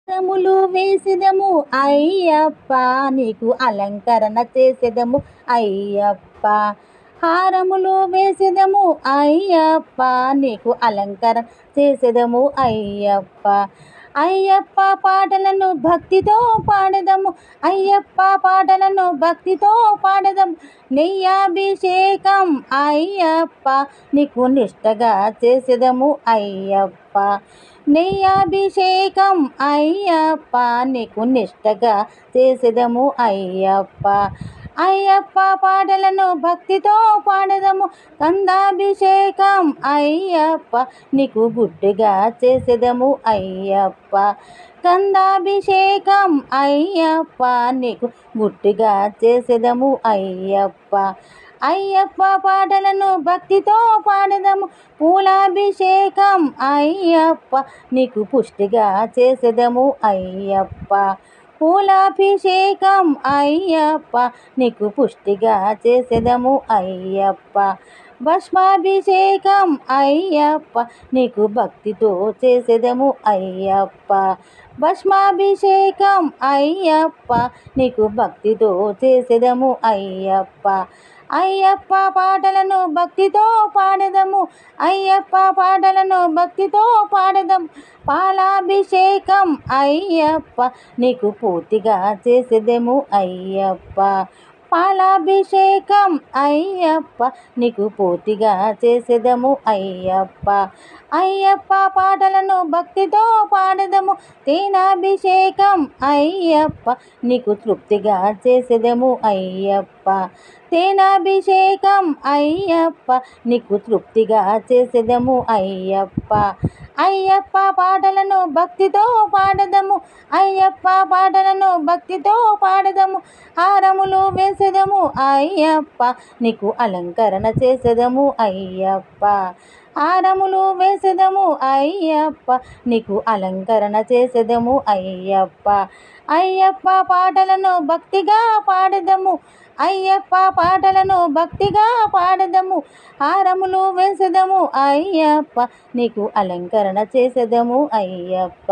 హారములు వేసెదము అయ్యప్ప, నీకు అలంకరణ చేసెదము అయ్యప్ప. హారములు వేసెదము అయ్యప్ప, నీకు అలంకరణ చేసెదము అయ్యప్ప. అయ్యప్ప పాటలను భక్తితో పాడెదము, అయ్యప్ప పాటలను భక్తితో పాడెదము. నెయ్యాభిషేకం అయ్యప్ప, నీకు నిష్టగా చేసెదము అయ్యప్ప. నెయ్యాభిషేకం అయ్యప్ప, నీకు నిష్టగా చేసెదము అయ్యప్ప. అయ్యప్ప పాటలను భక్తితో పాడెదము, కందాభిషేకం అయ్యప్ప, నీకు గుడ్డిగా చేసెదము అయ్యప్ప. కందాభిషేకం అయ్యప్ప, నీకు గుడ్డిగా చేసెదము అయ్యప్ప. అయ్యప్ప పాటలను భక్తితో పాడెదము, పూలాభిషేకం అయ్యప్ప, నీకు పుష్టిగా చేసెదము అయ్యప్ప. పూలాభిషేకం అయ్యప్ప, నీకు పుష్టిగా చేసెదము అయ్యప్ప. భస్మాభిషేకం అయ్యప్ప, నీకు భక్తితో చేసెదము అయ్యప్ప. భస్మాభిషేకం అయ్యప్ప, నీకు భక్తితో చేసెదము అయ్యప్ప. అయ్యప్ప పాటలను భక్తితో పాడెదము, అయ్యప్ప పాటలను భక్తితో పాడెదము. పాలాభిషేకం అయ్యప్ప, నీకు పూర్తిగా చేసెదము అయ్యప్ప. పాలాభిషేకం అయ్యప్ప, నీకు పూర్తిగా చేసెదము అయ్యప్ప. అయ్యప్ప పాటలను భక్తితో పాడెదము, తేనాభిషేకం అయ్యప్ప, నీకు తృప్తిగా చేసెదము అయ్యప్ప. తేనాభిషేకం అయ్యప్ప, నీకు తృప్తిగా చేసెదము అయ్యప్ప. అయ్యప్ప పాటలను భక్తితో పాడెదము, అయ్యప్ప పాటలను భక్తితో పాడెదము. హారములు వేసెదము అయ్యప్ప, నీకు అలంకరణ చేసెదము అయ్యప్ప. హారములు వేసెదము అయ్యప్ప, నీకు అలంకరణ చేసెదము అయ్యప్ప. అయ్యప్ప పాటలను భక్తిగా పాడెదము, అయ్యప్ప పాటలను భక్తిగా పాడెదము. హారములు వేసెదము అయ్యప్ప, నీకు అలంకరణ చేసెదము అయ్యప్ప.